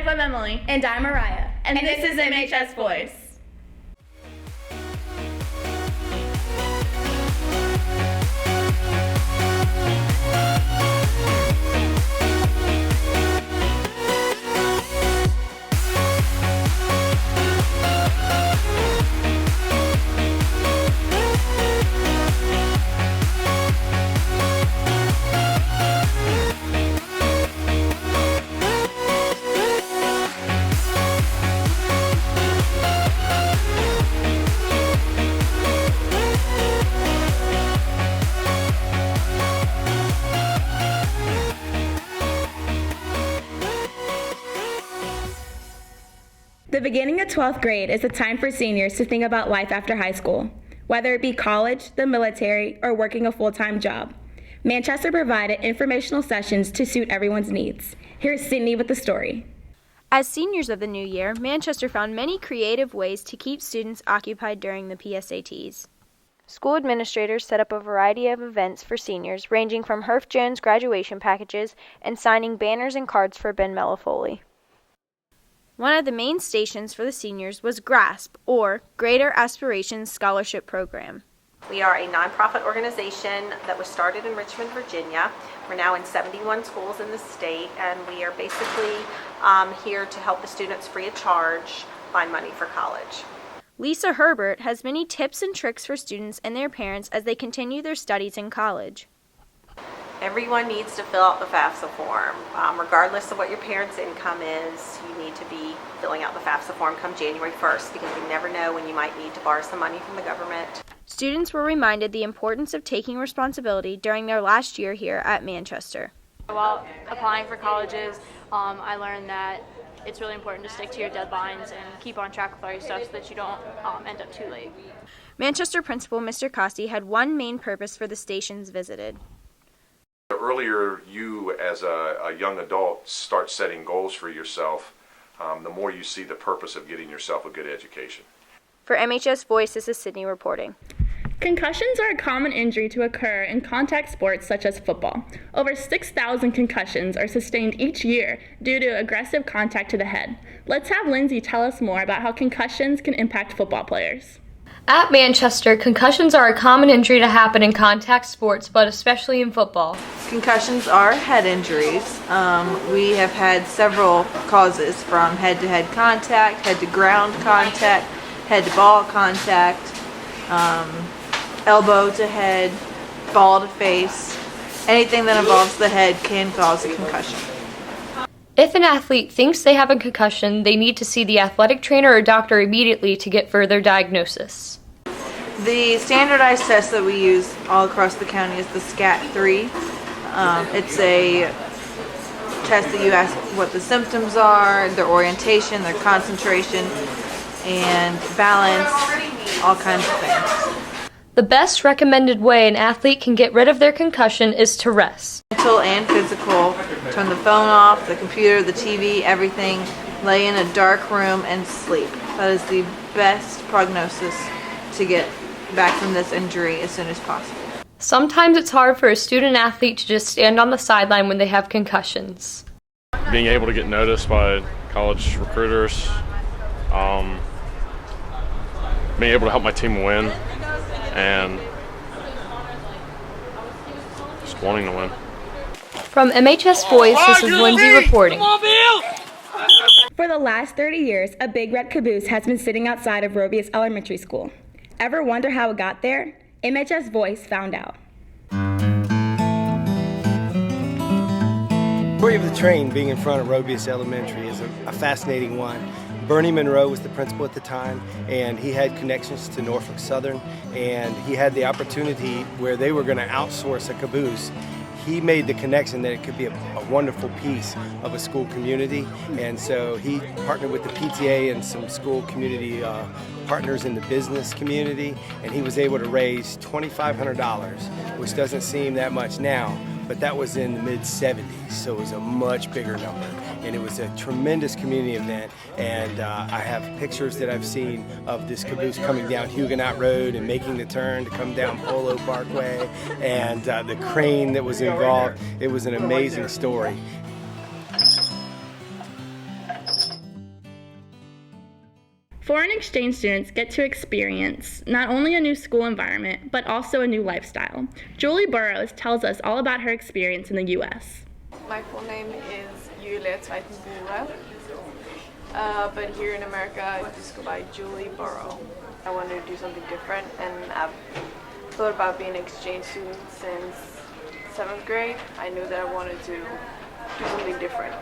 guys, I'm Emily. And I'm Mariah. And this is MHS Voice. The beginning of 12th grade is a time for seniors to think about life after high school, whether it be college, the military, or working a full-time job. Manchester provided informational sessions to suit everyone's needs. Here's Sydney with the story. As seniors of the new year, Manchester found many creative ways to keep students occupied during the PSATs. School administrators set up a variety of events for seniors, ranging from Herff Jones graduation packages and signing banners and cards for Ben Mellifoli. One of the main stations for the seniors was GRASP, or Greater Aspirations Scholarship Program. We are a nonprofit organization that was started in Richmond, Virginia. We're now in 71 schools in the state, and we are basically here to help the students free of charge find money for college. Lisa Herbert has many tips and tricks for students and their parents as they continue their studies in college. Everyone needs to fill out the FAFSA form. Regardless of what your parents' income is, you need to be filling out the FAFSA form come January 1st because you never know when you might need to borrow some money from the government. Students were reminded the importance of taking responsibility during their last year here at Manchester. While applying for colleges, I learned that it's really important to stick to your deadlines and keep on track with all your stuff so that you don't end up too late. Manchester Principal Mr. Costi had one main purpose for the stations visited. The earlier you as a young adult start setting goals for yourself, the more you see the purpose of getting yourself a good education. For MHS Voice, this is Sydney reporting. Concussions are a common injury to occur in contact sports such as football. Over 6,000 concussions are sustained each year due to aggressive contact to the head. Let's have Lindsay tell us more about how concussions can impact football players. At Manchester, concussions are a common injury to happen in contact sports, but especially in football. Concussions are head injuries. We have had several causes, from head-to-head contact, head-to-ground contact, head-to-ball contact, elbow to head, ball to face. Anything that involves the head can cause a concussion. If an athlete thinks they have a concussion, they need to see the athletic trainer or doctor immediately to get further diagnosis. The standardized test that we use all across the county is the SCAT-3. It's a test that you ask what the symptoms are, their orientation, their concentration, and balance, all kinds of things. The best recommended way an athlete can get rid of their concussion is to rest. Mental and physical. Turn the phone off, the computer, the TV, everything. Lay in a dark room and sleep. That is the best prognosis to get back from this injury as soon as possible. Sometimes it's hard for a student athlete to just stand on the sideline when they have concussions. Being able to get noticed by college recruiters, being able to help my team win, and just wanting to win. From MHS Voice, this is Lindsay reporting. For the last 30 years, a big red caboose has been sitting outside of Robius Elementary School. Ever wonder how it got there? MHS Voice found out. The story of the train being in front of Robius Elementary is a fascinating one. Bernie Monroe was the principal at the time, and he had connections to Norfolk Southern, and he had the opportunity where they were going to outsource a caboose. He made the connection that it could be a wonderful piece of a school community, and so he partnered with the PTA and some school community partners in the business community, and he was able to raise $2,500, which doesn't seem that much now, but that was in the mid-70s, so it was a much bigger number. And it was a tremendous community event, and I have pictures that I've seen of this caboose coming down Huguenot Road and making the turn to come down Polo Parkway, and the crane that was involved. It was an amazing story. Foreign exchange students get to experience not only a new school environment, but also a new lifestyle. Julie Burrows tells us all about her experience in the U.S. My full name is Julia Zweitenburen, but here in America I just go by Julie Burrow. I wanted to do something different, and I've thought about being an exchange student since 7th grade. I knew that I wanted to do something different.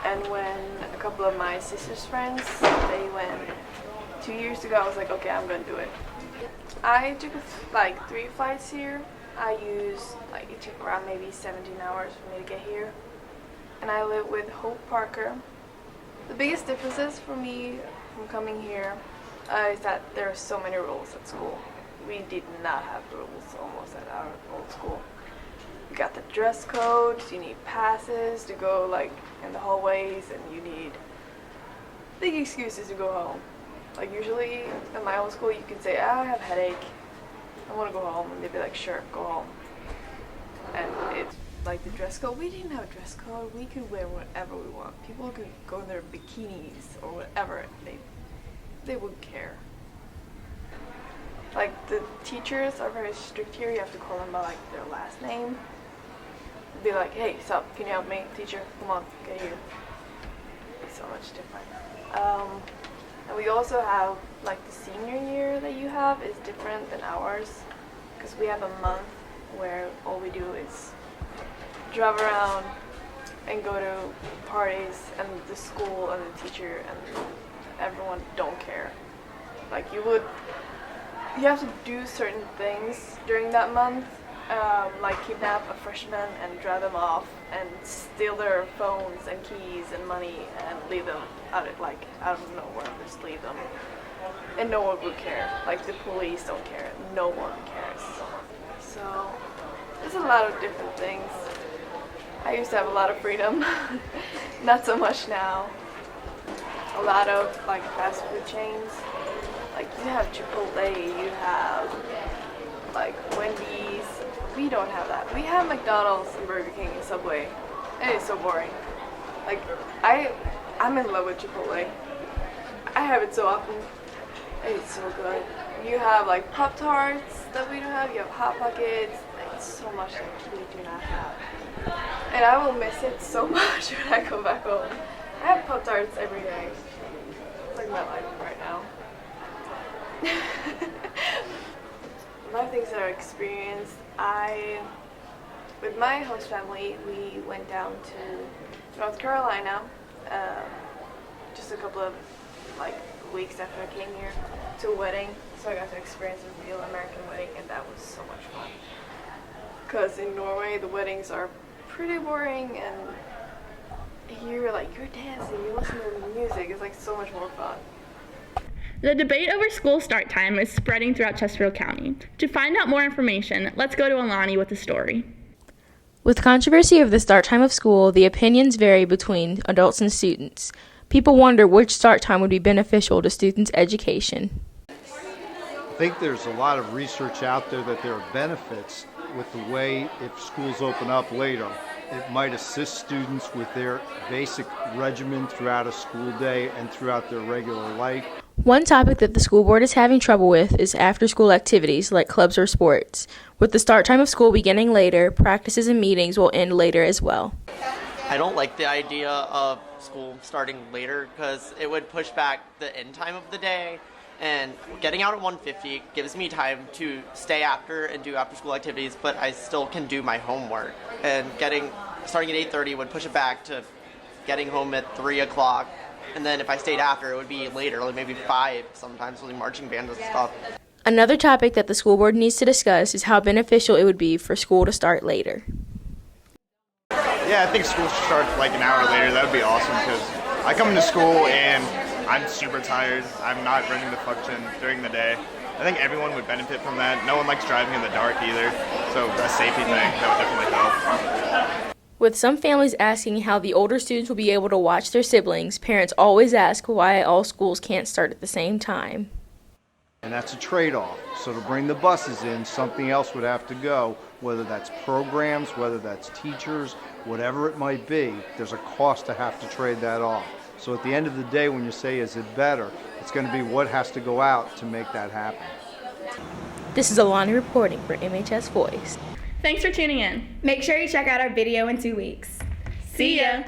And when a couple of my sister's friends, they went 2 years ago, I was like, okay, I'm gonna do it. I took like 3 flights here. It took around maybe 17 hours for me to get here. And I live with Hope Parker. The biggest differences for me from coming here is that there are so many rules at school. We did not have rules almost at our old school. You got the dress codes, you need passes to go like in the hallways, and you need big excuses to go home. Like usually in my old school you can say, I have a headache, I want to go home, and they'd be like, sure, go home. And it's like the dress code, we didn't have a dress code, we could wear whatever we want. People could go in their bikinis or whatever, they wouldn't care. Like the teachers are very strict here, you have to call them by like their last name. Be like, hey, sup, can you help me? Teacher, come on, get here. It's so much different. And we also have, like the senior year that you have is different than ours, because we have a month where all we do is drive around and go to parties, and the school and the teacher and everyone don't care. Like you have to do certain things during that month, like kidnap a freshman and drive them off and steal their phones and keys and money and leave them out of nowhere, just leave them. And no one would care. Like the police don't care. No one cares. So there's a lot of different things. I used to have a lot of freedom. Not so much now. A lot of like fast food chains. Like you have Chipotle, you have like Wendy's. We don't have that. We have McDonald's and Burger King and Subway. And it's so boring. Like I'm in love with Chipotle. I have it so often. It's so good. You have like Pop-Tarts that we don't have. You have Hot Pockets. It's so much that we do not have. And I will miss it so much when I go back home. I have Pop-Tarts every day. It's like my life right now. A lot of things that I experienced. With my host family, we went down to North Carolina just a couple of like weeks after I came here to a wedding. So I got to experience a real American wedding, and that was so much fun. Because in Norway, the weddings are pretty boring, and here, like, you're dancing, you listen to the music, it's like so much more fun. The debate over school start time is spreading throughout Chesterfield County. To find out more information, let's go to Alani with the story. With controversy of the start time of school, the opinions vary between adults and students. People wonder which start time would be beneficial to students' education. I think there's a lot of research out there that there are benefits with the way if schools open up later. It might assist students with their basic regimen throughout a school day and throughout their regular life. One topic that the school board is having trouble with is after-school activities like clubs or sports. With the start time of school beginning later, practices and meetings will end later as well. I don't like the idea of school starting later because it would push back the end time of the day, and getting out at 1:50 gives me time to stay after and do after-school activities, but I still can do my homework. And starting at 8:30 would push it back to getting home at 3 o'clock. And then if I stayed after, it would be later, like maybe 5 sometimes with the marching bands and stuff. Another topic that the school board needs to discuss is how beneficial it would be for school to start later. Yeah, I think school should start like an hour later. That would be awesome because I come into school and I'm super tired. I'm not ready to function during the day. I think everyone would benefit from that. No one likes driving in the dark either, so a safety thing, that would definitely help. With some families asking how the older students will be able to watch their siblings, parents always ask why all schools can't start at the same time. And that's a trade-off. So to bring the buses in, something else would have to go, whether that's programs, whether that's teachers, whatever it might be, there's a cost to have to trade that off. So at the end of the day, when you say, is it better, It's going to be what has to go out to make that happen. This is Alani reporting for MHS Voice. Thanks for tuning in. Make sure you check out our video in 2 weeks. See ya!